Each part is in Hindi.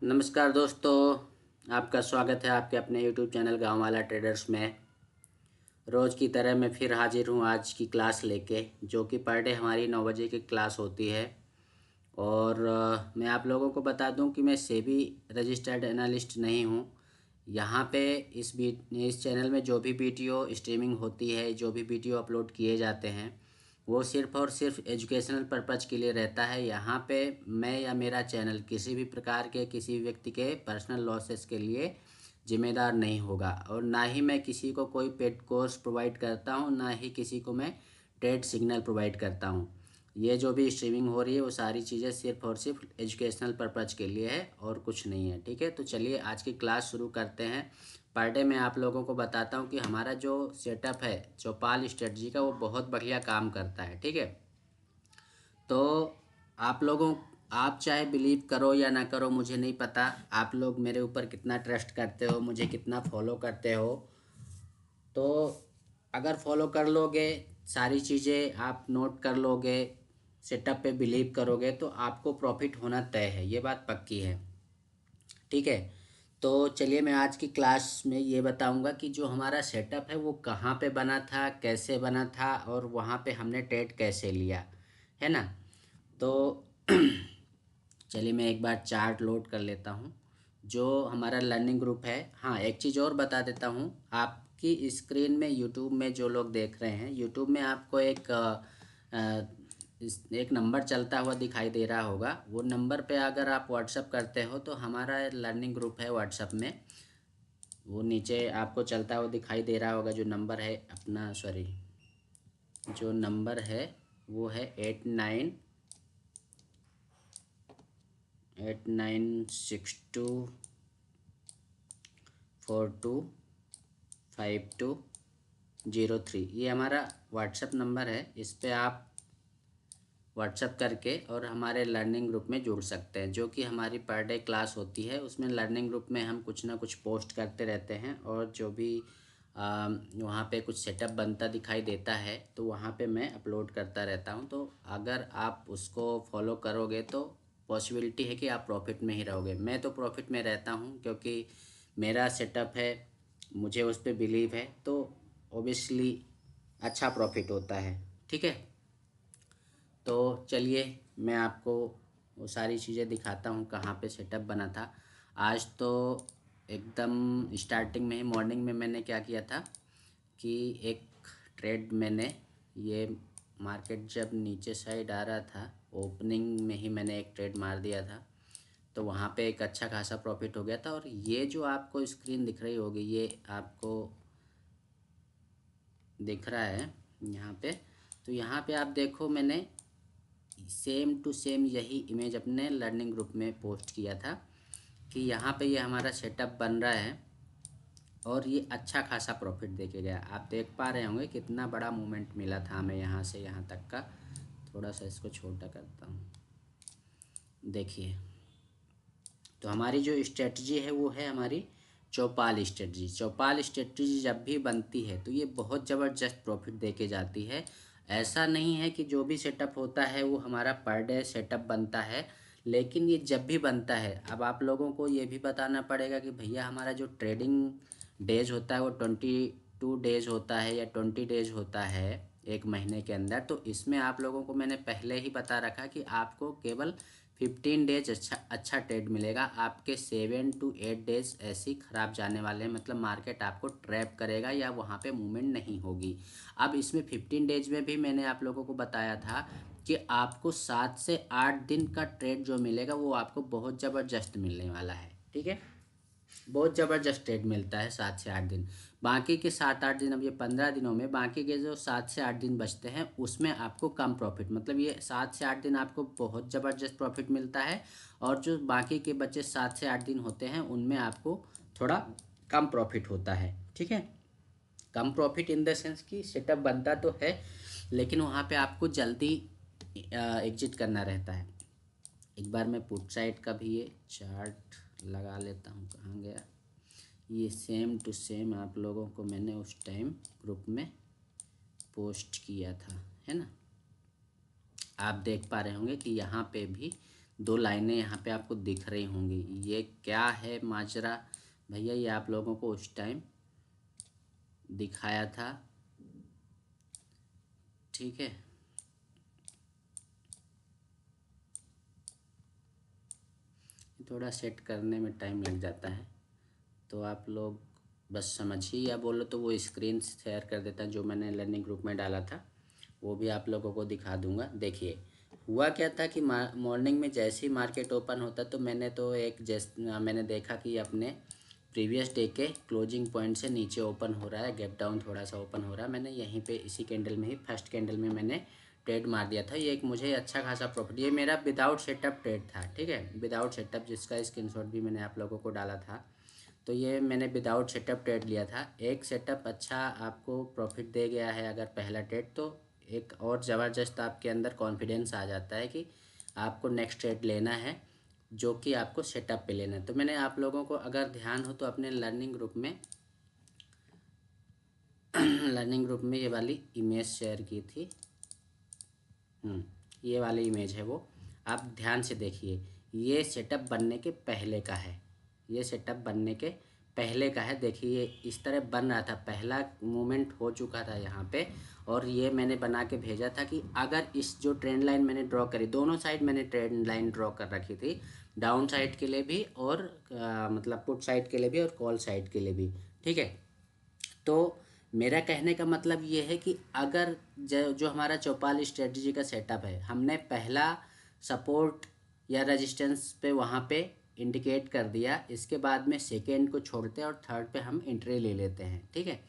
नमस्कार दोस्तों, आपका स्वागत है आपके अपने यूट्यूब चैनल गांव वाला ट्रेडर्स में। रोज़ की तरह मैं फिर हाजिर हूं आज की क्लास लेके, जो कि पर डे हमारी 9 बजे की क्लास होती है। और मैं आप लोगों को बता दूं कि मैं सेबी रजिस्टर्ड एनालिस्ट नहीं हूं। यहाँ पे इस चैनल में जो भी वीडियो स्ट्रीमिंग होती है, जो भी वीडियो अपलोड किए जाते हैं, वो सिर्फ़ और सिर्फ एजुकेशनल पर्पज़ के लिए रहता है। यहाँ पे मैं या मेरा चैनल किसी भी प्रकार के किसी व्यक्ति के पर्सनल लॉसेस के लिए ज़िम्मेदार नहीं होगा, और ना ही मैं किसी को कोई पेड कोर्स प्रोवाइड करता हूँ, ना ही किसी को मैं ट्रेड सिग्नल प्रोवाइड करता हूँ। ये जो भी स्ट्रीमिंग हो रही है वो सारी चीज़ें सिर्फ़ और सिर्फ एजुकेशनल पर्पज़ के लिए है और कुछ नहीं है। ठीक है, तो चलिए आज की क्लास शुरू करते हैं। पर डे मैं आप लोगों को बताता हूँ कि हमारा जो सेटअप है चौपाल स्ट्रेटजी का, वो बहुत बढ़िया काम करता है। ठीक है, तो आप चाहे बिलीव करो या ना करो, मुझे नहीं पता आप लोग मेरे ऊपर कितना ट्रस्ट करते हो, मुझे कितना फॉलो करते हो। तो अगर फॉलो कर लोगे, सारी चीज़ें आप नोट कर लोगे, सेटअप पे बिलीव करोगे, तो आपको प्रॉफिट होना तय है, ये बात पक्की है। ठीक है, तो चलिए मैं आज की क्लास में ये बताऊंगा कि जो हमारा सेटअप है वो कहाँ पे बना था, कैसे बना था, और वहाँ पे हमने ट्रेड कैसे लिया, है ना। तो चलिए मैं एक बार चार्ट लोड कर लेता हूँ जो हमारा लर्निंग ग्रुप है। हाँ, एक चीज़ और बता देता हूँ, आपकी स्क्रीन में यूट्यूब में जो लोग देख रहे हैं, यूट्यूब में आपको एक नंबर चलता हुआ दिखाई दे रहा होगा। वो नंबर पे अगर आप व्हाट्सअप करते हो तो हमारा लर्निंग ग्रुप है व्हाट्सअप में, वो नीचे आपको चलता हुआ दिखाई दे रहा होगा। जो नंबर है अपना, सॉरी, जो नंबर है वो है 8962425203। ये हमारा व्हाट्सअप नंबर है। इस पे आप व्हाट्सअप करके और हमारे लर्निंग ग्रुप में जुड़ सकते हैं, जो कि हमारी पर डे क्लास होती है। उसमें लर्निंग ग्रुप में हम कुछ ना कुछ पोस्ट करते रहते हैं, और जो भी वहाँ पे कुछ सेटअप बनता दिखाई देता है तो वहाँ पे मैं अपलोड करता रहता हूँ। तो अगर आप उसको फॉलो करोगे तो पॉसिबिलिटी है कि आप प्रॉफिट में ही रहोगे। मैं तो प्रॉफिट में रहता हूँ क्योंकि मेरा सेटअप है, मुझे उस पर बिलीव है, तो ओबियसली अच्छा प्रॉफिट होता है। ठीक है, तो चलिए मैं आपको वो सारी चीज़ें दिखाता हूँ कहाँ पे सेटअप बना था। आज तो एकदम स्टार्टिंग में ही मॉर्निंग में मैंने क्या किया था कि एक ट्रेड मैंने, ये मार्केट जब नीचे साइड आ रहा था, ओपनिंग में ही मैंने एक ट्रेड मार दिया था। तो वहाँ पे एक अच्छा खासा प्रॉफिट हो गया था। और ये जो आपको स्क्रीन दिख रही होगी, ये आपको दिख रहा है यहाँ पे, तो यहाँ पे आप देखो, मैंने सेम टू सेम यही इमेज अपने लर्निंग ग्रुप में पोस्ट किया था कि यहाँ पे ये हमारा सेटअप बन रहा है और ये अच्छा खासा प्रॉफिट देके गया। आप देख पा रहे होंगे कितना बड़ा मूवमेंट मिला था हमें यहाँ से यहाँ तक का। थोड़ा सा इसको छोटा करता हूँ, देखिए। तो हमारी जो स्ट्रेटजी है वो है हमारी चौपाल स्ट्रेटजी। चौपाल स्ट्रेटजी जब भी बनती है तो ये बहुत ज़बरदस्त प्रॉफिट देके जाती है। ऐसा नहीं है कि जो भी सेटअप होता है वो हमारा पर डे सेटअप बनता है, लेकिन ये जब भी बनता है, अब आप लोगों को ये भी बताना पड़ेगा कि भैया हमारा जो ट्रेडिंग डेज होता है वो 22 डेज होता है या 20 डेज होता है एक महीने के अंदर। तो इसमें आप लोगों को मैंने पहले ही बता रखा कि आपको केवल 15 डेज अच्छा ट्रेड मिलेगा। आपके 7 to 8 डेज ऐसे ही ख़राब जाने वाले हैं, मतलब मार्केट आपको ट्रैप करेगा या वहाँ पे मूवमेंट नहीं होगी। अब इसमें 15 डेज में भी मैंने आप लोगों को बताया था कि आपको 7 से 8 दिन का ट्रेड जो मिलेगा वो आपको बहुत ज़बरदस्त मिलने वाला है। ठीक है, बहुत ज़बरदस्त ट्रेड मिलता है 7 से 8 दिन। बाकी के 7-8 दिन, अब ये 15 दिनों में बाकी के जो 7 से 8 दिन बचते हैं उसमें आपको कम प्रॉफिट, मतलब ये 7 से 8 दिन आपको बहुत ज़बरदस्त प्रॉफिट मिलता है, और जो बाकी के बचे 7 से 8 दिन होते हैं उनमें आपको थोड़ा कम प्रॉफिट होता है। ठीक है, कम प्रॉफिट इन द सेंस कि सेटअप बनता तो है, लेकिन वहाँ पे आपको जल्दी एग्जिट करना रहता है। एक बार मैं पुट साइड का भी ये चार्ट लगा लेता हूँ, कहाँ गया। ये सेम टू सेम आप लोगों को मैंने उस टाइम ग्रुप में पोस्ट किया था, है ना। आप देख पा रहे होंगे कि यहाँ पे भी दो लाइनें यहाँ पे आपको दिख रही होंगी। ये क्या है माजरा भैया, ये आप लोगों को उस टाइम दिखाया था, ठीक है। थोड़ा सेट करने में टाइम लग जाता है, तो आप लोग बस समझिए, या बोलो तो वो स्क्रीन शेयर कर देता जो मैंने लर्निंग ग्रुप में डाला था, वो भी आप लोगों को दिखा दूंगा। देखिए हुआ क्या था कि मॉर्निंग में जैसे ही मार्केट ओपन होता तो मैंने देखा कि अपने प्रीवियस डे के क्लोजिंग पॉइंट से नीचे ओपन हो रहा है, गैप डाउन थोड़ा सा ओपन हो रहा है। मैंने यहीं पे इसी कैंडल में ही फर्स्ट कैंडल में मैंने ट्रेड मार दिया था। ये एक मुझे अच्छा खासा प्रॉफिट, ये मेरा विदाउट सेटअप ट्रेड था, ठीक है, विदाउट सेटअप, जिसका स्क्रीनशॉट भी मैंने आप लोगों को डाला था। तो ये मैंने विदाउट सेटअप ट्रेड लिया था। एक सेटअप अच्छा आपको प्रॉफिट दे गया है अगर पहला ट्रेड, तो एक और ज़बरदस्त आपके अंदर कॉन्फिडेंस आ जाता है कि आपको नेक्स्ट ट्रेड लेना है, जो कि आपको सेटअप पे लेना है। तो मैंने आप लोगों को अगर ध्यान हो तो अपने लर्निंग ग्रुप में लर्निंग ग्रुप में ये वाली इमेज शेयर की थी। ये वाली इमेज है वो, आप ध्यान से देखिए। ये सेटअप बनने के पहले का है, ये सेटअप बनने के पहले का है। देखिए ये इस तरह बन रहा था, पहला मूवमेंट हो चुका था यहाँ पे, और ये मैंने बना के भेजा था कि अगर इस जो ट्रेंड लाइन मैंने ड्रॉ करी, दोनों साइड मैंने ट्रेंड लाइन ड्रॉ कर रखी थी, डाउन साइड के लिए भी और मतलब पुट साइड के लिए भी और कॉल साइड के लिए भी, ठीक है। तो मेरा कहने का मतलब ये है कि अगर जो हमारा चौपाल स्ट्रेटजी का सेटअप है, हमने पहला सपोर्ट या रेजिस्टेंस पे वहाँ पे इंडिकेट कर दिया, इसके बाद में सेकेंड को छोड़ते हैं और थर्ड पे हम एंट्री ले लेते हैं, ठीक है।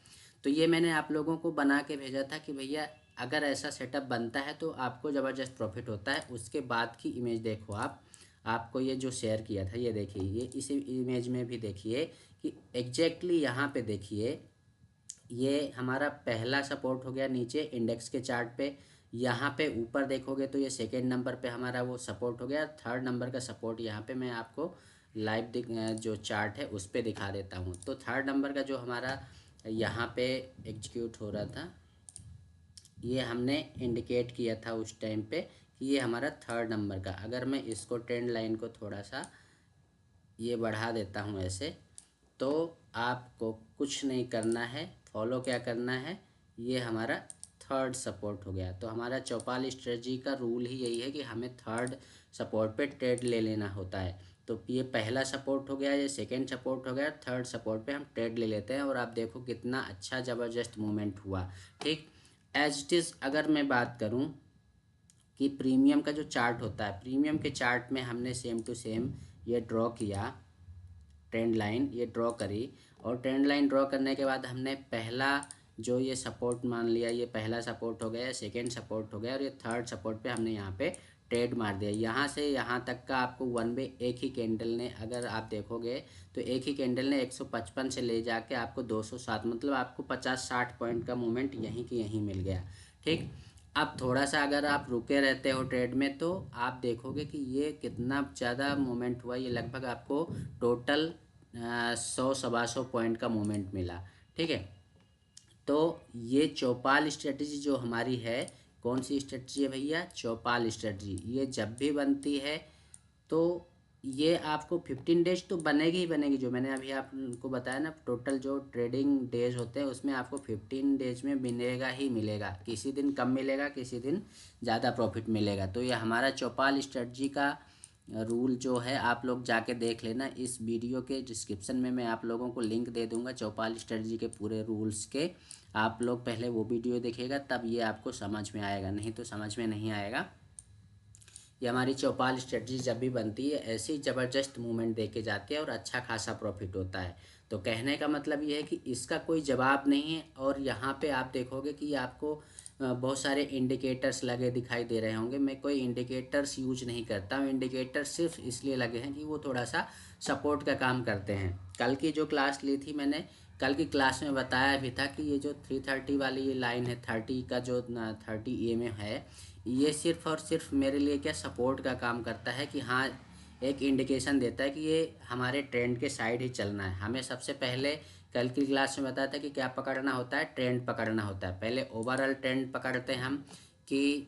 तो ये मैंने आप लोगों को बना के भेजा था कि भैया अगर ऐसा सेटअप बनता है तो आपको ज़बरदस्त प्रॉफिट होता है। उसके बाद की इमेज देखो आप, आपको ये जो शेयर किया था ये देखिए, ये इसी इमेज में भी देखिए कि एग्जैक्टली यहाँ पे देखिए, ये हमारा पहला सपोर्ट हो गया नीचे इंडेक्स के चार्ट पे। यहाँ पे ऊपर देखोगे तो ये सेकेंड नंबर पे हमारा वो सपोर्ट हो गया। थर्ड नंबर का सपोर्ट यहाँ पे मैं आपको लाइव जो चार्ट है उस पे दिखा देता हूँ। तो थर्ड नंबर का जो हमारा यहाँ पे एग्जीक्यूट हो रहा था, ये हमने इंडिकेट किया था उस टाइम पे कि ये हमारा थर्ड नंबर का, अगर मैं इसको ट्रेंड लाइन को थोड़ा सा ये बढ़ा देता हूँ ऐसे, तो आपको कुछ नहीं करना है, फॉलो क्या करना है, ये हमारा थर्ड सपोर्ट हो गया। तो हमारा चौपाल स्ट्रेटजी का रूल ही यही है कि हमें थर्ड सपोर्ट पे ट्रेड ले लेना होता है। तो ये पहला सपोर्ट हो गया, ये सेकंड सपोर्ट हो गया, थर्ड सपोर्ट पे हम ट्रेड ले लेते हैं, और आप देखो कितना अच्छा ज़बरदस्त मूवमेंट हुआ, ठीक। एज इट इज़ अगर मैं बात करूँ कि प्रीमियम का जो चार्ट होता है, प्रीमियम के चार्ट में हमने सेम टू सेम ये ड्रॉ किया, ट्रेंड लाइन ये ड्रॉ करी, और ट्रेंड लाइन ड्रॉ करने के बाद हमने पहला जो ये सपोर्ट मान लिया, ये पहला सपोर्ट हो गया, सेकंड सपोर्ट हो गया, और ये थर्ड सपोर्ट पे हमने यहाँ पे ट्रेड मार दिया। यहाँ से यहाँ तक का आपको वन वे एक ही कैंडल ने, अगर आप देखोगे तो एक ही कैंडल ने 155 से ले जाके आपको 207, मतलब आपको 50-60 पॉइंट का मूवमेंट यहीं के यहीं मिल गया, ठीक। अब थोड़ा सा अगर आप रुके रहते हो ट्रेड में तो आप देखोगे कि ये कितना ज़्यादा मूवमेंट हुआ, ये लगभग आपको टोटल 100-125 पॉइंट का मूवमेंट मिला, ठीक है। तो ये चौपाल स्ट्रेटजी जो हमारी है, कौन सी स्ट्रेटजी है भैया, चौपाल स्ट्रेटजी, ये जब भी बनती है तो ये आपको 15 डेज तो बनेगी ही बनेगी। जो मैंने अभी आपको बताया ना, टोटल जो ट्रेडिंग डेज होते हैं उसमें आपको 15 डेज में मिलेगा ही मिलेगा, किसी दिन कम मिलेगा, किसी दिन ज़्यादा प्रॉफिट मिलेगा। तो ये हमारा चौपाल स्ट्रेटजी का रूल जो है आप लोग जाके देख लेना, इस वीडियो के डिस्क्रिप्शन में मैं आप लोगों को लिंक दे दूंगा चौपाल स्ट्रेटजी के पूरे रूल्स के। आप लोग पहले वो वीडियो देखिएगा, तब ये आपको समझ में आएगा, नहीं तो समझ में नहीं आएगा। ये हमारी चौपाल स्ट्रेटजी जब भी बनती है ऐसी ज़बरदस्त मूवमेंट दे के जाती है और अच्छा खासा प्रॉफिट होता है। तो कहने का मतलब ये है कि इसका कोई जवाब नहीं है। और यहाँ पे आप देखोगे कि आपको बहुत सारे इंडिकेटर्स लगे दिखाई दे रहे होंगे। मैं कोई इंडिकेटर्स यूज नहीं करता हूँ, इंडिकेटर सिर्फ इसलिए लगे हैं कि वो थोड़ा सा सपोर्ट का काम करते हैं। कल की जो क्लास ली थी मैंने, कल की क्लास में बताया भी था कि ये जो 330 वाली ये लाइन है, 30 का जो 30 EMA है, ये सिर्फ और सिर्फ मेरे लिए क्या सपोर्ट का काम करता है कि हाँ, एक इंडिकेशन देता है कि ये हमारे ट्रेंड के साइड ही चलना है। हमें सबसे पहले कल की क्लास में बताया था कि क्या पकड़ना होता है, ट्रेंड पकड़ना होता है। पहले ओवरऑल ट्रेंड पकड़ते हैं हम कि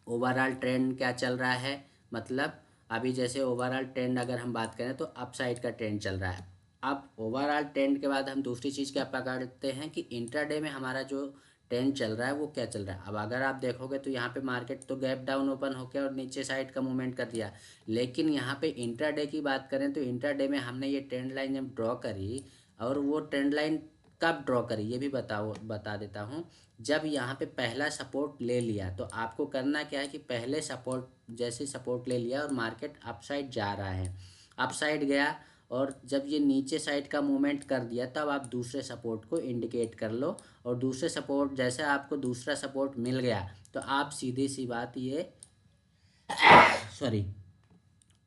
ओवरऑल ट्रेंड क्या चल रहा है, मतलब अभी जैसे ओवरऑल ट्रेंड अगर हम बात करें तो अप साइड का ट्रेंड चल रहा है। अब ओवरऑल ट्रेंड के बाद हम दूसरी चीज़ क्या पकड़ते हैं कि इंट्राडे में हमारा जो ट्रेंड चल रहा है वो क्या चल रहा है। अब अगर आप देखोगे तो यहाँ पे मार्केट तो गैप डाउन ओपन होकर और नीचे साइड का मूवमेंट कर दिया, लेकिन यहाँ पे इंट्राडे की बात करें तो इंट्राडे में हमने ये ट्रेंड लाइन जब ड्रॉ करी, और वो ट्रेंड लाइन कब ड्रॉ करी ये भी बता देता हूँ। जब यहाँ पे पहला सपोर्ट ले लिया तो आपको करना क्या है कि पहले सपोर्ट जैसे सपोर्ट ले लिया और मार्केट अपसाइड जा रहा है, अपसाइड गया और जब ये नीचे साइड का मूवमेंट कर दिया तब आप दूसरे सपोर्ट को इंडिकेट कर लो, और दूसरे सपोर्ट जैसे आपको दूसरा सपोर्ट मिल गया तो आप सीधी सी बात ये सॉरी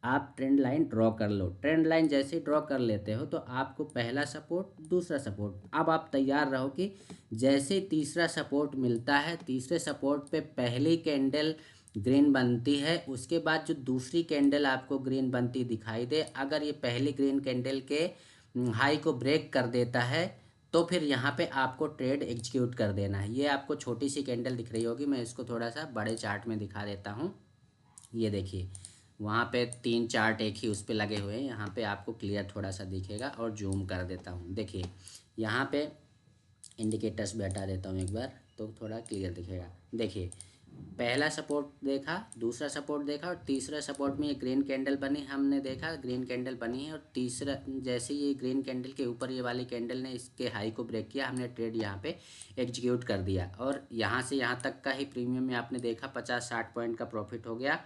आप ट्रेंड लाइन ड्रॉ कर लो। ट्रेंड लाइन जैसे ड्रॉ कर लेते हो तो आपको पहला सपोर्ट दूसरा सपोर्ट, अब आप तैयार रहो कि जैसे तीसरा सपोर्ट मिलता है तीसरे सपोर्ट पे पहली कैंडल ग्रीन बनती है, उसके बाद जो दूसरी कैंडल आपको ग्रीन बनती दिखाई दे, अगर ये पहली ग्रीन कैंडल के हाई को ब्रेक कर देता है तो फिर यहाँ पे आपको ट्रेड एग्जीक्यूट कर देना है। ये आपको छोटी सी कैंडल दिख रही होगी, मैं इसको थोड़ा सा बड़े चार्ट में दिखा देता हूँ। ये देखिए वहाँ पे 3 चार्ट एक ही उस पे लगे हुए हैं, यहाँ पे आपको क्लियर थोड़ा सा दिखेगा, और जूम कर देता हूँ। देखिए यहाँ पे इंडिकेटर्स भी हटा देता हूँ एक बार तो थोड़ा क्लियर दिखेगा। देखिए पहला सपोर्ट देखा, दूसरा सपोर्ट देखा, और तीसरा सपोर्ट में ये ग्रीन कैंडल बनी, हमने देखा ग्रीन कैंडल बनी है, और तीसरा जैसे ये ग्रीन कैंडल के ऊपर ये वाली कैंडल ने इसके हाई को ब्रेक किया, हमने ट्रेड यहाँ पे एग्जीक्यूट कर दिया, और यहाँ से यहाँ तक का ही प्रीमियम में आपने देखा 50-60 पॉइंट का प्रॉफिट हो गया।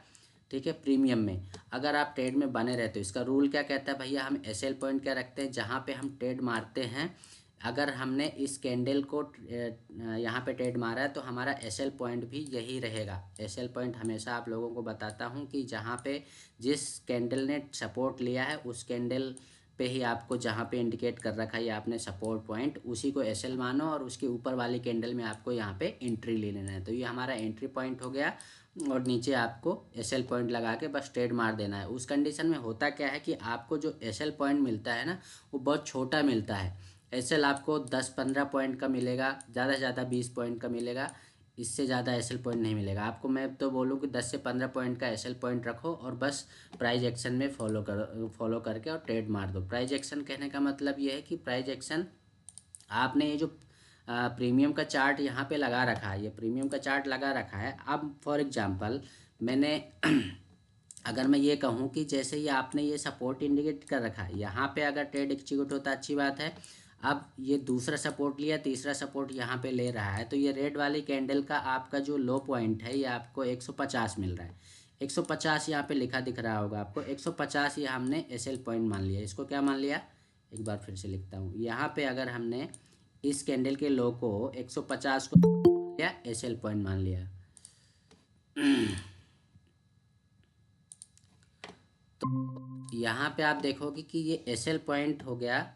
ठीक है, प्रीमियम में अगर आप ट्रेड में बने रहते हो, इसका रूल क्या कहता है भैया, हम एसएल पॉइंट क्या रखते हैं जहाँ पे हम ट्रेड मारते हैं, अगर हमने इस कैंडल को यहाँ पे ट्रेड मारा है तो हमारा एसएल पॉइंट भी यही रहेगा। एसएल पॉइंट हमेशा आप लोगों को बताता हूँ कि जहाँ पे जिस कैंडल ने सपोर्ट लिया है उस कैंडल पे ही आपको जहाँ पे इंडिकेट कर रखा है आपने सपोर्ट पॉइंट, उसी को एसएल मानो, और उसके ऊपर वाली कैंडल में आपको यहाँ पे एंट्री ले लेना है। तो ये हमारा एंट्री पॉइंट हो गया, और नीचे आपको एसएल पॉइंट लगा के बस ट्रेड मार देना है। उस कंडीशन में होता क्या है कि आपको जो एसएल पॉइंट मिलता है ना वो बहुत छोटा मिलता है। एसएल आपको 10-15 पॉइंट का मिलेगा, ज़्यादा से ज़्यादा 20 पॉइंट का मिलेगा, इससे ज़्यादा एसएल पॉइंट नहीं मिलेगा आपको। मैं तो बोलूँ कि 10 से 15 पॉइंट का एसएल पॉइंट रखो और बस प्राइस एक्शन में फॉलो करके और ट्रेड मार दो। प्राइस एक्शन कहने का मतलब ये है कि प्राइस एक्शन आपने ये जो प्रीमियम का चार्ट यहाँ पे लगा रखा है, ये प्रीमियम का चार्ट लगा रखा है। अब फॉर एग्जांपल मैंने अगर मैं ये कहूँ कि जैसे ये आपने ये सपोर्ट इंडिकेट कर रखा है, यहाँ पे अगर ट्रेड एग्जीक्यूट होता अच्छी बात है। अब ये दूसरा सपोर्ट लिया, तीसरा सपोर्ट यहाँ पे ले रहा है, तो ये रेड वाली कैंडल का आपका जो लो पॉइंट है ये आपको 150 मिल रहा है। 150 यहाँ पे लिखा दिख रहा होगा आपको, 150 ये हमने एसएल पॉइंट मान लिया। इसको क्या मान लिया, एक बार फिर से लिखता हूँ। यहाँ पे अगर हमने इस कैंडल के लो को 150 को लिया एसएल पॉइंट मान लिया, तो यहाँ पे आप देखोगे कि ये एसएल पॉइंट हो गया।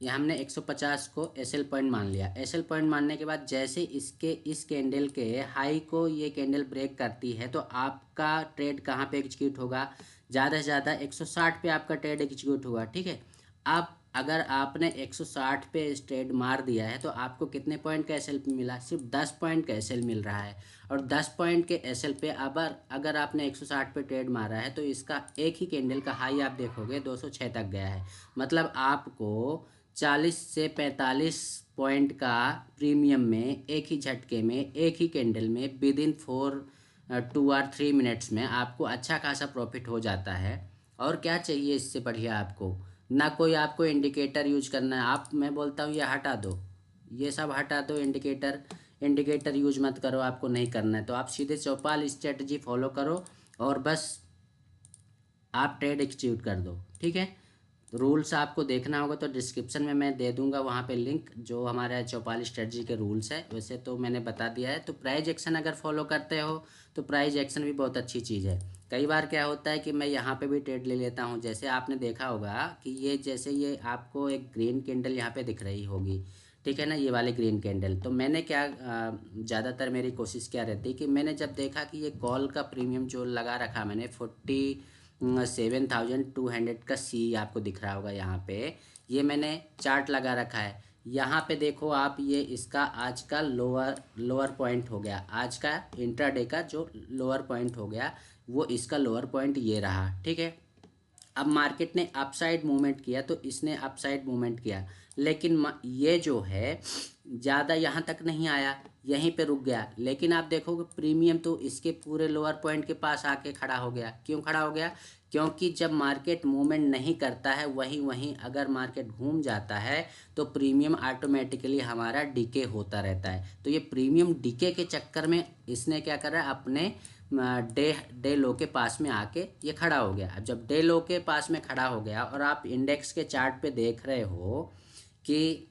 ये हमने 150 को एसएल पॉइंट मान लिया। एसएल पॉइंट मानने के बाद जैसे इसके इस कैंडल के हाई को ये कैंडल ब्रेक करती है तो आपका ट्रेड कहाँ पे एग्जीक्यूट होगा, ज़्यादा से ज़्यादा 160 पे आपका ट्रेड एग्जीक्यूट होगा। ठीक है, अब अगर आपने 160 पे ट्रेड मार दिया है तो आपको कितने पॉइंट का एसएल मिला, सिर्फ 10 पॉइंट का एसएल मिल रहा है। और 10 पॉइंट के एसएल पे अगर आपने 160 पे ट्रेड मारा है तो इसका एक ही कैंडल का हाई आप देखोगे 206 तक गया है। मतलब आपको 40 से 45 पॉइंट का प्रीमियम में एक ही झटके में एक ही कैंडल में विद इन 2 और 3 मिनट्स में आपको अच्छा खासा प्रॉफिट हो जाता है। और क्या चाहिए इससे बढ़िया आपको, ना कोई आपको इंडिकेटर यूज करना है। आप मैं बोलता हूँ ये हटा दो, ये सब हटा दो, इंडिकेटर यूज मत करो, आपको नहीं करना है। तो आप सीधे चौपाल स्ट्रेटजी फॉलो करो और बस आप ट्रेड एग्जीक्यूट कर दो। ठीक है, रूल्स आपको देखना होगा तो डिस्क्रिप्शन में मैं दे दूंगा वहाँ पे लिंक, जो हमारे चौपाल स्ट्रेटजी के रूल्स है। वैसे तो मैंने बता दिया है। तो प्राइस एक्शन अगर फॉलो करते हो तो प्राइस एक्शन भी बहुत अच्छी चीज़ है। कई बार क्या होता है कि मैं यहाँ पे भी ट्रेड ले लेता हूँ, जैसे आपने देखा होगा कि ये जैसे ये आपको एक ग्रीन कैंडल यहाँ पे दिख रही होगी, ठीक है ना, ये वाली ग्रीन कैंडल। तो मैंने क्या ज़्यादातर मेरी कोशिश क्या रहती कि मैंने जब देखा कि ये कॉल का प्रीमियम जो लगा रखा मैंने 47,200 का सी आपको दिख रहा होगा यहाँ पे, ये मैंने चार्ट लगा रखा है। यहाँ पे देखो आप, ये इसका आज का लोअर पॉइंट हो गया, आज का इंट्राडे का जो लोअर पॉइंट हो गया वो इसका लोअर पॉइंट ये रहा, ठीक है। अब मार्केट ने अपसाइड मूवमेंट किया तो इसने अपसाइड मूवमेंट किया, लेकिन ये जो है ज़्यादा यहाँ तक नहीं आया, यहीं पे रुक गया। लेकिन आप देखोगे प्रीमियम तो इसके पूरे लोअर पॉइंट के पास आके खड़ा हो गया। क्यों खड़ा हो गया? क्योंकि जब मार्केट मूवमेंट नहीं करता है वहीं वहीं अगर मार्केट घूम जाता है तो प्रीमियम ऑटोमेटिकली हमारा डिके होता रहता है। तो ये प्रीमियम डिके के चक्कर में इसने क्या करा, अपने डे लो के पास में आके ये खड़ा हो गया। अब जब डे लो के पास में खड़ा हो गया और आप इंडेक्स के चार्ट पे देख रहे हो कि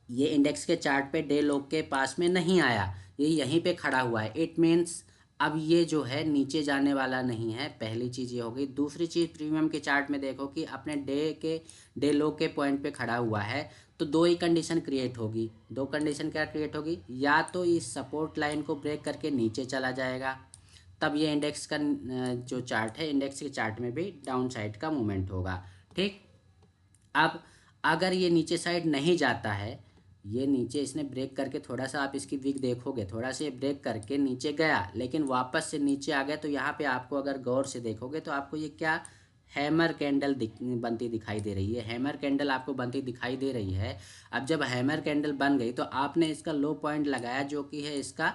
ये इंडेक्स के चार्ट पे डे लो के पास में नहीं आया, ये यहीं पे खड़ा हुआ है, इट मीन्स अब ये जो है नीचे जाने वाला नहीं है। पहली चीज़ ये हो गई। दूसरी चीज़ प्रीमियम के चार्ट में देखो कि अपने डे लो के पॉइंट पे खड़ा हुआ है, तो दो ही कंडीशन क्रिएट होगी। दो कंडीशन क्या क्रिएट होगी? या तो इस सपोर्ट लाइन को ब्रेक करके नीचे चला जाएगा, तब ये इंडेक्स का जो चार्ट है, इंडेक्स के चार्ट में भी डाउन साइड का मूवमेंट होगा, ठीक। अब अगर ये नीचे साइड नहीं जाता है, ये नीचे इसने ब्रेक करके थोड़ा सा आप इसकी विक देखोगे, थोड़ा सा ये ब्रेक करके नीचे गया लेकिन वापस से नीचे आ गया, तो यहाँ पे आपको अगर गौर से देखोगे तो आपको ये क्या हैमर कैंडल बनती दिखाई दे रही है। हैमर कैंडल आपको बनती दिखाई दे रही है। अब जब हैमर कैंडल बन गई तो आपने इसका लो पॉइंट लगाया जो कि है इसका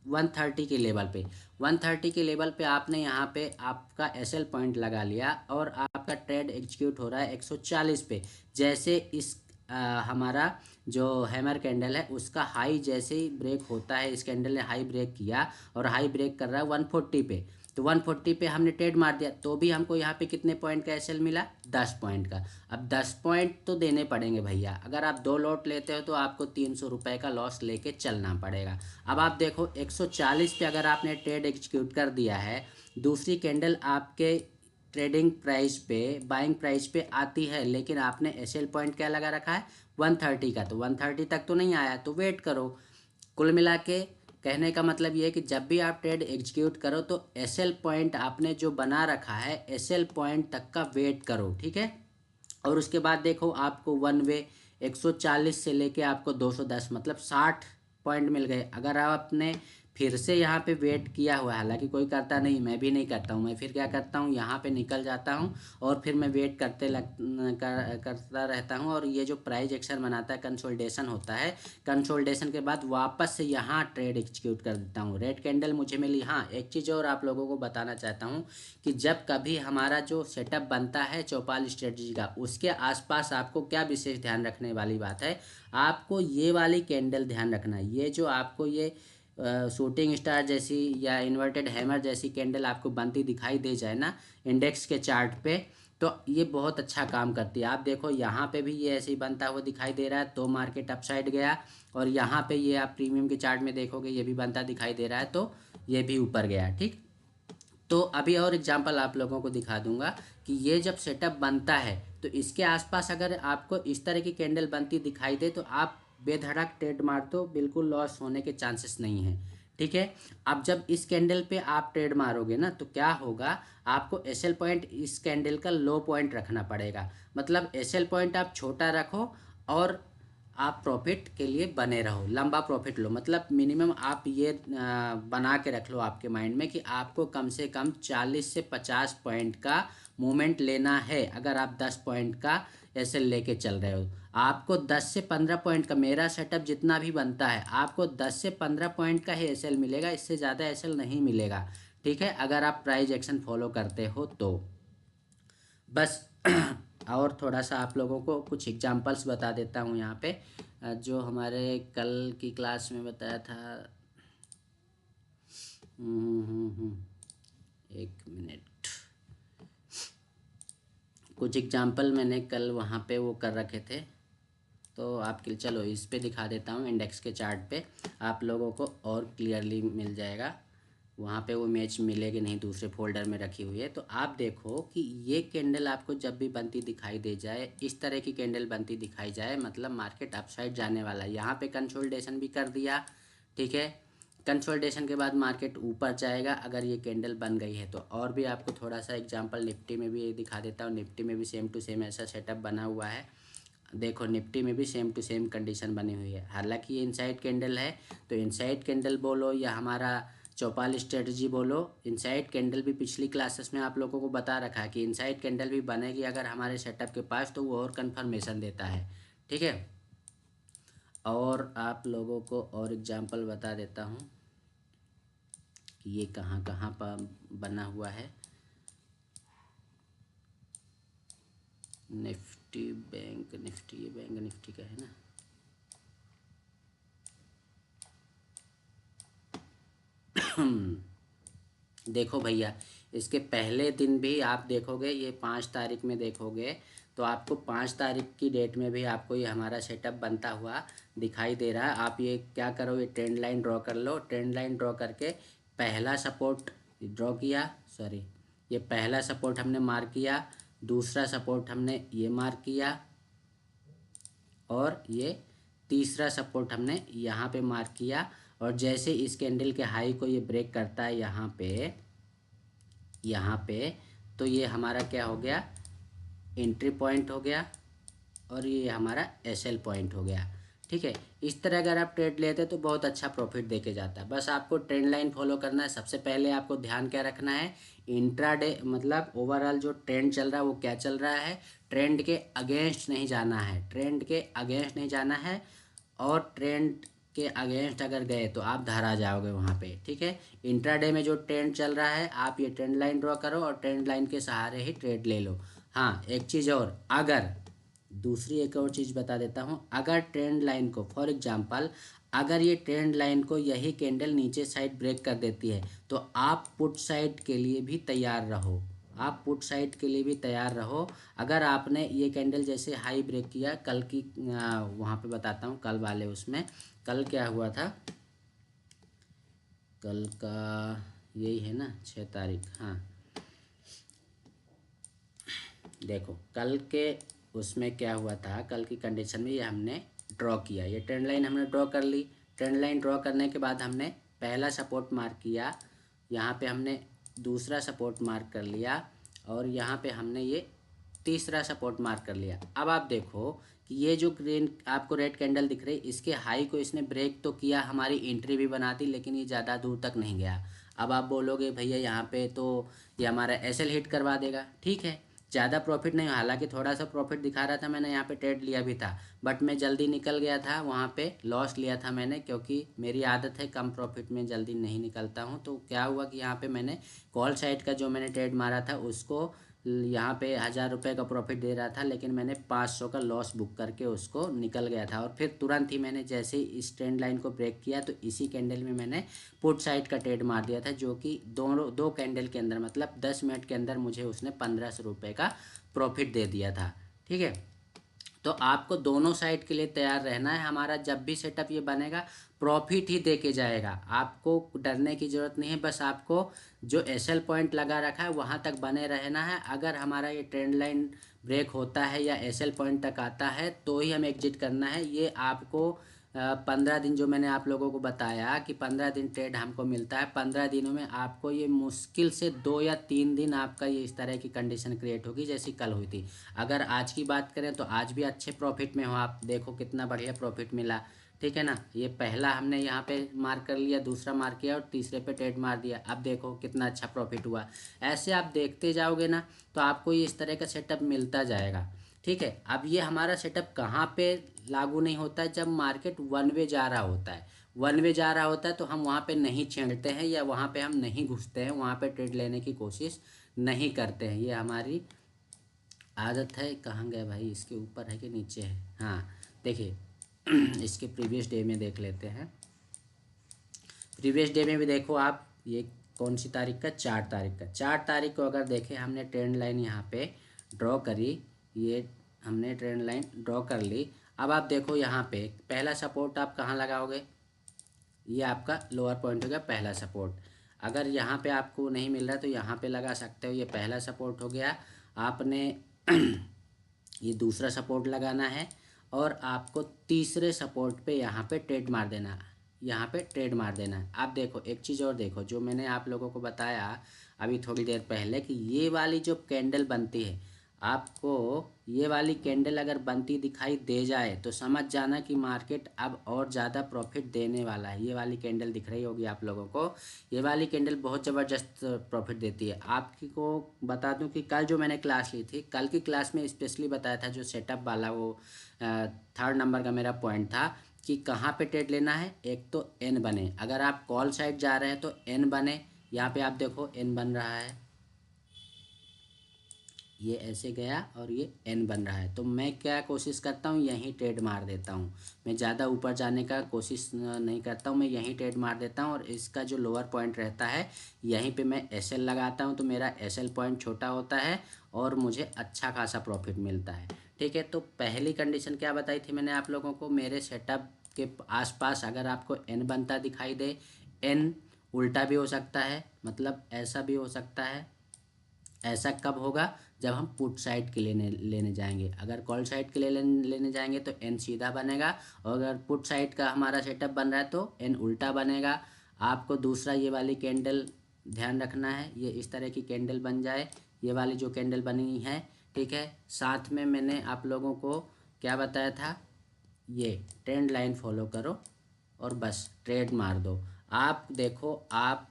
130 के लेवल पे। 130 के लेवल पे आपने यहाँ पे आपका एसएल पॉइंट लगा लिया और आपका ट्रेड एग्जीक्यूट हो रहा है 140 पे। जैसे इस हमारा जो हैमर कैंडल है उसका हाई जैसे ही ब्रेक होता है, इस कैंडल ने हाई ब्रेक किया और हाई ब्रेक कर रहा है 140 पे, तो 140 पे हमने ट्रेड मार दिया तो भी हमको यहाँ पे कितने पॉइंट का एसएल मिला? 10 पॉइंट का। अब 10 पॉइंट तो देने पड़ेंगे भैया। अगर आप 2 लॉट लेते हो तो आपको 300 रुपये का लॉस लेके चलना पड़ेगा। अब आप देखो 140 पे अगर आपने ट्रेड एग्जीक्यूट कर दिया है, दूसरी कैंडल आपके ट्रेडिंग प्राइस पे, बाइंग प्राइस पे आती है, लेकिन आपने एसएल पॉइंट क्या लगा रखा है? 130 का। तो 130 तक तो नहीं आया तो वेट करो। कुल मिला के कहने का मतलब ये है कि जब भी आप ट्रेड एग्जीक्यूट करो तो एसएल पॉइंट आपने जो बना रखा है एसएल पॉइंट तक का वेट करो, ठीक है। और उसके बाद देखो आपको वन वे 140 से लेके आपको 210 मतलब 60 पॉइंट मिल गए। अगर आपने फिर से यहाँ पे वेट किया हुआ है, हालांकि कोई करता नहीं, मैं भी नहीं करता हूँ, मैं फिर क्या करता हूँ यहाँ पे निकल जाता हूँ और फिर मैं वेट करता रहता हूँ। और ये जो प्राइस एक्शन बनाता है, कंसोलिडेशन होता है, कंसोलिडेशन के बाद वापस से यहाँ ट्रेड एग्जीक्यूट कर देता हूँ। रेड कैंडल मुझे मिली। हाँ, एक चीज़ और आप लोगों को बताना चाहता हूँ कि जब कभी हमारा जो सेटअप बनता है चौपाल स्ट्रेटजी का, उसके आसपास आपको क्या विशेष ध्यान रखने वाली बात है, आपको ये वाली कैंडल ध्यान रखना है। ये जो आपको ये शूटिंग स्टार जैसी या इन्वर्टेड हैमर जैसी कैंडल आपको बनती दिखाई दे जाए ना इंडेक्स के चार्ट पे, तो ये बहुत अच्छा काम करती है। आप देखो यहाँ पे भी ये ऐसे ही बनता हुआ दिखाई दे रहा है तो मार्केट अपसाइड गया, और यहाँ पे ये आप प्रीमियम के चार्ट में देखोगे ये भी बनता दिखाई दे रहा है तो ये भी ऊपर गया, ठीक। तो अभी और एग्जांपल आप लोगों को दिखा दूंगा कि ये जब सेटअप बनता है तो इसके आसपास अगर आपको इस तरह की कैंडल बनती दिखाई दे तो आप बेधड़क ट्रेड मार दो, बिल्कुल लॉस होने के चांसेस नहीं है, ठीक है। अब जब इस कैंडल पे आप ट्रेड मारोगे ना तो क्या होगा, आपको एसएल पॉइंट इस कैंडल का लो पॉइंट रखना पड़ेगा। मतलब एसएल पॉइंट आप छोटा रखो और आप प्रॉफिट के लिए बने रहो, लंबा प्रॉफिट लो। मतलब मिनिमम आप ये बना के रख लो आपके माइंड में कि आपको कम से कम 40 से 50 पॉइंट का मूवमेंट लेना है। अगर आप 10 पॉइंट का एसएल लेके चल रहे हो, आपको 10 से 15 पॉइंट का, मेरा सेटअप जितना भी बनता है आपको 10 से 15 पॉइंट का ही एसएल मिलेगा, इससे ज़्यादा एसएल नहीं मिलेगा, ठीक है, अगर आप प्राइस एक्शन फॉलो करते हो तो। बस और थोड़ा सा आप लोगों को कुछ एग्जांपल्स बता देता हूँ यहाँ पे, जो हमारे कल की क्लास में बताया था। एक मिनट, कुछ एग्जांपल मैंने कल वहाँ पे वो कर रखे थे तो आपके लिए, चलो इस पे दिखा देता हूँ। इंडेक्स के चार्ट पे आप लोगों को और क्लियरली मिल जाएगा, वहाँ पे वो मैच मिलेगी नहीं, दूसरे फोल्डर में रखी हुई है। तो आप देखो कि ये कैंडल आपको जब भी बनती दिखाई दे जाए, इस तरह की कैंडल बनती दिखाई जाए, मतलब मार्केट अपसाइड जाने वाला है। यहाँ पे कंसोलिडेशन भी कर दिया, ठीक है। कंसोलिडेशन के बाद मार्केट ऊपर जाएगा अगर ये कैंडल बन गई है तो। और भी आपको थोड़ा सा एग्जांपल निफ्टी में भी दिखा देता हूँ। निफ्टी में भी सेम टू सेम ऐसा सेटअप बना हुआ है। देखो निफ्टी में भी सेम टू सेम कंडीशन बनी हुई है। हालांकि ये इनसाइड कैंडल है तो इनसाइड कैंडल बोलो या हमारा चौपाल स्ट्रेटजी बोलो, इनसाइड कैंडल भी पिछली क्लासेस में आप लोगों को बता रखा है कि इनसाइड कैंडल भी बनेगी अगर हमारे सेटअप के पास, तो वो और कंफर्मेशन देता है। ठीक है, और आप लोगों को और एग्जांपल बता देता हूँ कि ये कहाँ कहाँ पर बना हुआ है। निफ्टी बैंक निफ्टी, ये बैंक निफ्टी का है ना। देखो भैया, इसके पहले दिन भी आप देखोगे, ये 5 तारीख में देखोगे तो आपको 5 तारीख की डेट में भी आपको ये हमारा सेटअप बनता हुआ दिखाई दे रहा है। आप ये क्या करो, ये ट्रेंड लाइन ड्रॉ कर लो। ट्रेंड लाइन ड्रॉ करके पहला सपोर्ट ड्रॉ किया, सॉरी, ये पहला सपोर्ट हमने मार्क किया, दूसरा सपोर्ट हमने ये मार्क किया, और ये तीसरा सपोर्ट हमने यहाँ पे मार्क किया। और जैसे इस कैंडल के हाई को ये ब्रेक करता है यहाँ पे, तो ये हमारा क्या हो गया, एंट्री पॉइंट हो गया, और ये हमारा एसएल पॉइंट हो गया। ठीक है, इस तरह अगर आप ट्रेड लेते तो बहुत अच्छा प्रॉफिट देके जाता है। बस आपको ट्रेंड लाइन फॉलो करना है। सबसे पहले आपको ध्यान क्या रखना है, इंट्राडे मतलब ओवरऑल जो ट्रेंड चल रहा है वो क्या चल रहा है, ट्रेंड के अगेंस्ट नहीं जाना है, ट्रेंड के अगेंस्ट नहीं जाना है। और ट्रेंड के अगेंस्ट अगर गए तो आप धरा जाओगे वहाँ पे। ठीक है, इंट्राडे में जो ट्रेंड चल रहा है आप ये ट्रेंड लाइन ड्रॉ करो और ट्रेंड लाइन के सहारे ही ट्रेड ले लो। हाँ, एक चीज़ और, अगर दूसरी एक और चीज़ बता देता हूँ, अगर ट्रेंड लाइन को फॉर एग्जांपल अगर ये ट्रेंड लाइन को यही कैंडल नीचे साइड ब्रेक कर देती है तो आप पुट साइड के लिए भी तैयार रहो, आप पुट साइड के लिए भी तैयार रहो। अगर आपने ये कैंडल जैसे हाई ब्रेक किया कल की, वहाँ पे बताता हूँ कल वाले उसमें, कल क्या हुआ था, कल का यही है ना 6 तारीख। हाँ देखो, कल के उसमें क्या हुआ था, कल की कंडीशन में ये हमने ड्रॉ किया, ये ट्रेंड लाइन हमने ड्रॉ कर ली। ट्रेंड लाइन ड्रॉ करने के बाद हमने पहला सपोर्ट मार्क किया, यहाँ पे हमने दूसरा सपोर्ट मार्क कर लिया, और यहाँ पे हमने ये तीसरा सपोर्ट मार्क कर लिया। अब आप देखो कि ये जो ग्रीन आपको रेड कैंडल दिख रही है, इसके हाई को इसने ब्रेक तो किया, हमारी एंट्री भी बना दी, लेकिन ये ज़्यादा दूर तक नहीं गया। अब आप बोलोगे भैया यहाँ पे तो ये हमारा एसएल हिट करवा देगा। ठीक है, ज़्यादा प्रॉफिट नहीं, हालांकि थोड़ा सा प्रॉफिट दिखा रहा था, मैंने यहाँ पे ट्रेड लिया भी था, बट मैं जल्दी निकल गया था, वहाँ पे लॉस लिया था मैंने, क्योंकि मेरी आदत है कम प्रॉफिट में जल्दी नहीं निकलता हूँ। तो क्या हुआ कि यहाँ पे मैंने कॉल साइड का जो मैंने ट्रेड मारा था उसको यहाँ पे 1000 रुपये का प्रॉफिट दे रहा था, लेकिन मैंने 500 का लॉस बुक करके उसको निकल गया था। और फिर तुरंत ही मैंने जैसे ही इस ट्रेंड लाइन को ब्रेक किया तो इसी कैंडल में मैंने पुट साइड का ट्रेड मार दिया था, जो कि दो कैंडल के अंदर मतलब 10 मिनट के अंदर मुझे उसने 1500 रुपये का प्रॉफिट दे दिया था। ठीक है, तो आपको दोनों साइड के लिए तैयार रहना है। हमारा जब भी सेटअप ये बनेगा प्रॉफिट ही दे के जाएगा, आपको डरने की ज़रूरत नहीं है। बस आपको जो एसएल पॉइंट लगा रखा है वहाँ तक बने रहना है। अगर हमारा ये ट्रेंड लाइन ब्रेक होता है या एसएल पॉइंट तक आता है तो ही हमें एग्जिट करना है। ये आपको 15 दिन जो मैंने आप लोगों को बताया कि 15 दिन ट्रेड हमको मिलता है, 15 दिनों में आपको ये मुश्किल से 2 या 3 दिन आपका ये इस तरह की कंडीशन क्रिएट होगी जैसी कल हुई थी। अगर आज की बात करें तो आज भी अच्छे प्रॉफिट में हो आप, देखो कितना बढ़िया प्रॉफिट मिला। ठीक है ना, ये पहला हमने यहाँ पे मार्क कर लिया, दूसरा मार्क किया और तीसरे पे ट्रेड मार दिया, अब देखो कितना अच्छा प्रॉफिट हुआ। ऐसे आप देखते जाओगे ना तो आपको ये इस तरह का सेटअप मिलता जाएगा। ठीक है, अब ये हमारा सेटअप कहाँ पे लागू नहीं होता है, जब मार्केट वन वे जा रहा होता है। वन वे जा रहा होता है तो हम वहाँ पे नहीं छेड़ते हैं या वहाँ पे हम नहीं घुसते हैं, वहाँ पे ट्रेड लेने की कोशिश नहीं करते हैं। ये हमारी आदत है। कहाँ गए भाई, इसके ऊपर है कि नीचे है? हाँ देखिए, इसके प्रीवियस डे में देख लेते हैं। प्रीवियस डे में भी देखो आप, ये कौन सी तारीख का, 4 तारीख का। 4 तारीख को अगर देखें हमने ट्रेंड लाइन यहाँ पे ड्रॉ करी, ये हमने ट्रेंड लाइन ड्रॉ कर ली। अब आप देखो यहाँ पे पहला सपोर्ट आप कहाँ लगाओगे, ये आपका लोअर पॉइंट हो गया पहला सपोर्ट। अगर यहाँ पे आपको नहीं मिल रहा तो यहाँ पे लगा सकते हो, ये पहला सपोर्ट हो गया। आपने ये दूसरा सपोर्ट लगाना है और आपको तीसरे सपोर्ट पे यहाँ पे ट्रेड मार देना, यहाँ पे ट्रेड मार देना है। आप देखो एक चीज़ और देखो, जो मैंने आप लोगों को बताया अभी थोड़ी देर पहले कि ये वाली जो कैंडल बनती है, आपको ये वाली कैंडल अगर बनती दिखाई दे जाए तो समझ जाना कि मार्केट अब और ज़्यादा प्रॉफिट देने वाला है। ये वाली कैंडल दिख रही होगी आप लोगों को, ये वाली कैंडल बहुत ज़बरदस्त प्रॉफिट देती है। आपकी को बता दूं कि कल जो मैंने क्लास ली थी, कल की क्लास में स्पेशली बताया था, जो सेटअप वाला वो 3rd नंबर का मेरा पॉइंट था कि कहाँ पे ट्रेड लेना है। एक तो एन बने, अगर आप कॉल साइड जा रहे हैं तो एन बने। यहाँ पे आप देखो एन बन रहा है, ये ऐसे गया और ये एन बन रहा है। तो मैं क्या कोशिश करता हूँ, यहीं ट्रेड मार देता हूँ। मैं ज़्यादा ऊपर जाने का कोशिश नहीं करता हूँ, मैं यहीं ट्रेड मार देता हूँ। और इसका जो लोअर पॉइंट रहता है यहीं पे मैं एस एल लगाता हूँ, तो मेरा एस एल पॉइंट छोटा होता है और मुझे अच्छा खासा प्रॉफिट मिलता है। ठीक है, तो पहली कंडीशन क्या बताई थी मैंने आप लोगों को, मेरे सेटअप के आसपास अगर आपको एन बनता दिखाई दे, एन उल्टा भी हो सकता है, मतलब ऐसा भी हो सकता है। ऐसा कब होगा, जब हम पुट साइड के लेने लेने जाएंगे। अगर कॉल साइड के लिए लेने जाएंगे तो एन सीधा बनेगा, और अगर पुट साइड का हमारा सेटअप बन रहा है तो एन उल्टा बनेगा। आपको दूसरा ये वाली कैंडल ध्यान रखना है, ये इस तरह की कैंडल बन जाए, ये वाली जो कैंडल बनी है। ठीक है, साथ में मैंने आप लोगों को क्या बताया था, ये ट्रेंड लाइन फॉलो करो और बस ट्रेड मार दो। आप देखो, आप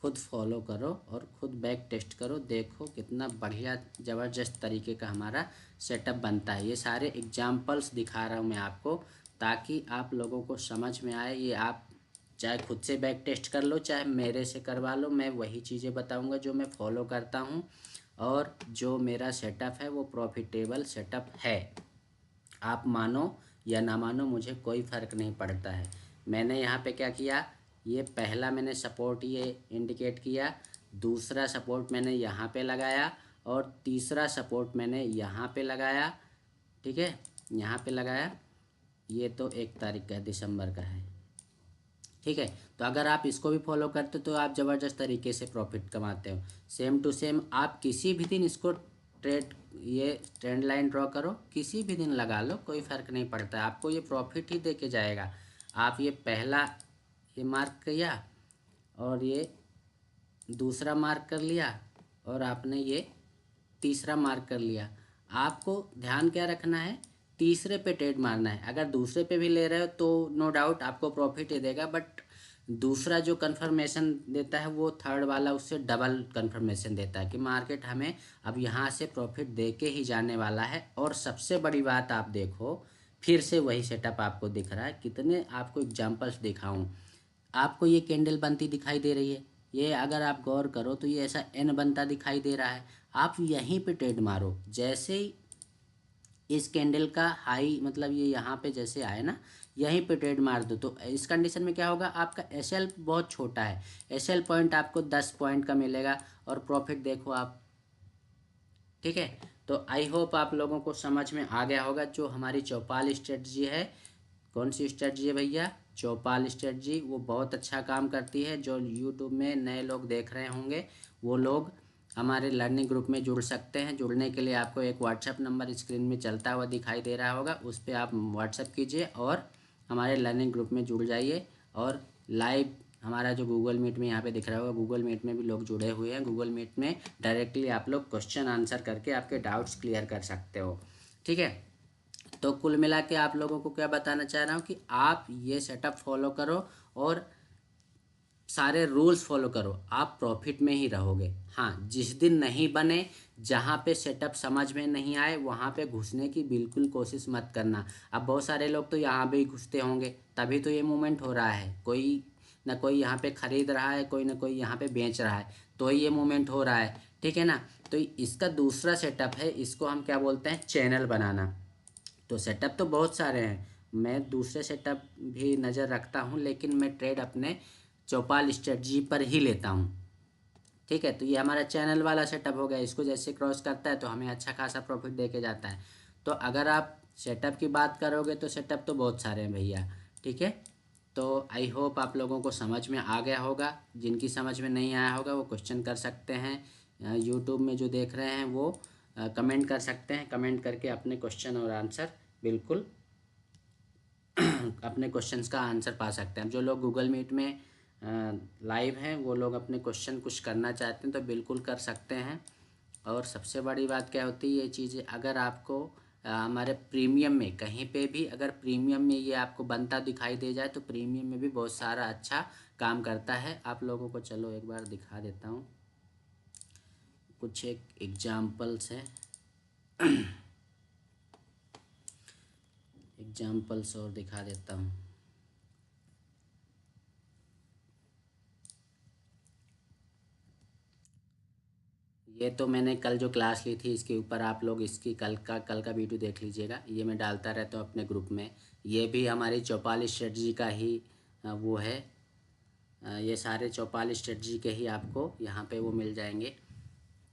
खुद फॉलो करो और खुद बैक टेस्ट करो, देखो कितना बढ़िया ज़बरदस्त तरीके का हमारा सेटअप बनता है। ये सारे एग्जाम्पल्स दिखा रहा हूँ मैं आपको, ताकि आप लोगों को समझ में आए। ये आप चाहे खुद से बैक टेस्ट कर लो, चाहे मेरे से करवा लो, मैं वही चीज़ें बताऊँगा जो मैं फॉलो करता हूँ और जो मेरा सेटअप है वो प्रॉफिटेबल सेटअप है। आप मानो या ना मानो, मुझे कोई फ़र्क नहीं पड़ता है। मैंने यहाँ पे क्या किया, ये पहला मैंने सपोर्ट ये इंडिकेट किया, दूसरा सपोर्ट मैंने यहाँ पे लगाया और तीसरा सपोर्ट मैंने यहाँ पे लगाया। ठीक है, यहाँ पे लगाया। ये तो 1 तारीख का दिसंबर का है। ठीक है, तो अगर आप इसको भी फॉलो करते हो तो आप ज़बरदस्त तरीके से प्रॉफिट कमाते हो। सेम टू सेम आप किसी भी दिन इसको ये ट्रेंड लाइन ड्रॉ करो, किसी भी दिन लगा लो, कोई फ़र्क नहीं पड़ता, आपको ये प्रॉफिट ही दे के जाएगा। आप ये पहला ये मार्क किया और ये दूसरा मार्क कर लिया और आपने ये तीसरा मार्क कर लिया। आपको ध्यान क्या रखना है, तीसरे पे ट्रेड मारना है। अगर दूसरे पे भी ले रहे हो तो नो डाउट आपको प्रॉफिट ही देगा, बट दूसरा जो कंफर्मेशन देता है वो थर्ड वाला उससे डबल कंफर्मेशन देता है कि मार्केट हमें अब यहाँ से प्रॉफिट दे के ही जाने वाला है। और सबसे बड़ी बात आप देखो, फिर से वही सेटअप आपको दिख रहा है। कितने आपको एग्जांपल्स दिखाऊं, आपको ये कैंडल बनती दिखाई दे रही है, ये अगर आप गौर करो तो ये ऐसा एन बनता दिखाई दे रहा है। आप यहीं पे ट्रेड मारो, जैसे ही इस कैंडल का हाई मतलब ये यहाँ पे जैसे आए ना, यहीं पे ट्रेड मार दो। तो इस कंडीशन में क्या होगा, आपका एस एल बहुत छोटा है, एस एल पॉइंट आपको 10 पॉइंट का मिलेगा और प्रॉफिट देखो आप। ठीक है, तो आई होप आप लोगों को समझ में आ गया होगा जो हमारी चौपाल स्ट्रेटजी है। कौन सी स्ट्रेटजी है भैया, चौपाल स्ट्रेटजी। वो बहुत अच्छा काम करती है। जो यूट्यूब में नए लोग देख रहे होंगे वो लोग हमारे लर्निंग ग्रुप में जुड़ सकते हैं। जुड़ने के लिए आपको एक व्हाट्सएप नंबर स्क्रीन में चलता हुआ दिखाई दे रहा होगा, उस पर आप व्हाट्सएप कीजिए और हमारे लर्निंग ग्रुप में जुड़ जाइए। और लाइव हमारा जो गूगल मीट में यहाँ पे दिख रहा होगा, गूगल मीट में भी लोग जुड़े हुए हैं। गूगल मीट में डायरेक्टली आप लोग क्वेश्चन आंसर करके आपके डाउट्स क्लियर कर सकते हो। ठीक है, तो कुल मिला के आप लोगों को क्या बताना चाह रहा हूँ कि आप ये सेटअप फॉलो करो और सारे रूल्स फॉलो करो, आप प्रॉफिट में ही रहोगे। हाँ, जिस दिन नहीं बने, जहाँ पे सेटअप समझ में नहीं आए, वहाँ पे घुसने की बिल्कुल कोशिश मत करना। अब बहुत सारे लोग तो यहाँ भी घुसते होंगे, तभी तो ये मूवमेंट हो रहा है। कोई ना कोई यहाँ पे खरीद रहा है, कोई ना कोई यहाँ पे बेच रहा है, तो ये मूवमेंट हो रहा है। ठीक है ना, तो इसका दूसरा सेटअप है, इसको हम क्या बोलते हैं, चैनल बनाना। तो सेटअप तो बहुत सारे हैं, मैं दूसरे सेटअप भी नज़र रखता हूँ, लेकिन मैं ट्रेड अपने चौपाल स्ट्रेटजी पर ही लेता हूँ। ठीक है, तो ये हमारा चैनल वाला सेटअप हो गया, इसको जैसे क्रॉस करता है तो हमें अच्छा खासा प्रॉफिट दे के जाता है। तो अगर आप सेटअप की बात करोगे तो सेटअप तो बहुत सारे हैं भैया। ठीक है, तो आई होप आप लोगों को समझ में आ गया होगा। जिनकी समझ में नहीं आया होगा वो क्वेश्चन कर सकते हैं, यूट्यूब में जो देख रहे हैं वो कमेंट कर सकते हैं, कमेंट करके अपने क्वेश्चन और आंसर बिल्कुल अपने क्वेश्चंस का आंसर पा सकते हैं। जो लोग गूगल मीट में लाइव हैं वो लोग अपने क्वेश्चन कुछ करना चाहते हैं तो बिल्कुल कर सकते हैं। और सबसे बड़ी बात क्या होती है, ये चीज़ें अगर आपको हमारे प्रीमियम में कहीं पे भी अगर प्रीमियम में ये आपको बनता दिखाई दे जाए तो प्रीमियम में भी बहुत सारा अच्छा काम करता है। आप लोगों को चलो एक बार दिखा देता हूँ, कुछ एक एग्जाम्पल्स है, एग्जाम्पल्स और दिखा देता हूँ। ये तो मैंने कल जो क्लास ली थी इसके ऊपर आप लोग इसकी कल का वीडियो देख लीजिएगा, ये मैं डालता रहता हूँ अपने ग्रुप में। ये भी हमारी चौपाली स्ट्रेटजी का ही वो है, ये सारे चौपाली स्ट्रेटजी के ही आपको यहाँ पे वो मिल जाएंगे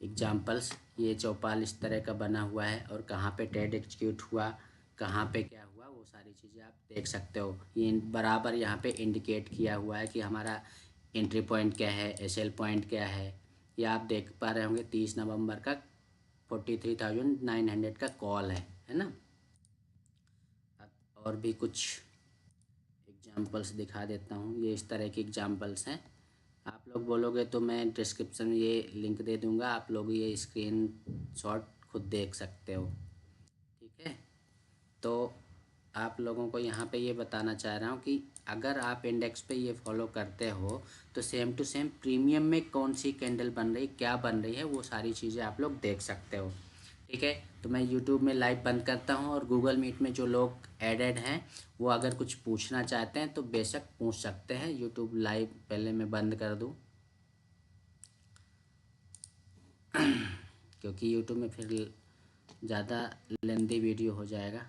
एग्जाम्पल्स। ये चौपाल इस तरह का बना हुआ है और कहाँ पे ट्रेड एग्जीक्यूट हुआ, कहाँ पे क्या हुआ, वो सारी चीज़ें आप देख सकते हो। ये बराबर यहाँ पे इंडिकेट किया हुआ है कि हमारा एंट्री पॉइंट क्या है, एसएल पॉइंट क्या है। ये आप देख पा रहे होंगे 30 नवंबर का 43,900 का कॉल है ना। और भी कुछ एग्जाम्पल्स दिखा देता हूँ, ये इस तरह के एग्जाम्पल्स हैं। आप लोग बोलोगे तो मैं डिस्क्रिप्शन में ये लिंक दे दूँगा, आप लोग ये स्क्रीन शॉट खुद देख सकते हो। ठीक है, तो आप लोगों को यहाँ पे ये बताना चाह रहा हूँ कि अगर आप इंडेक्स पे ये फॉलो करते हो तो सेम टू सेम प्रीमियम में कौन सी कैंडल बन रही, क्या बन रही है, वो सारी चीज़ें आप लोग देख सकते हो। ठीक है, तो मैं यूट्यूब में लाइव बंद करता हूँ और गूगल मीट में जो लोग एडेड हैं वो अगर कुछ पूछना चाहते हैं तो बेशक पूछ सकते हैं। यूट्यूब लाइव पहले मैं बंद कर दूँ क्योंकि यूट्यूब में फिर ज़्यादा लेंदी वीडियो हो जाएगा।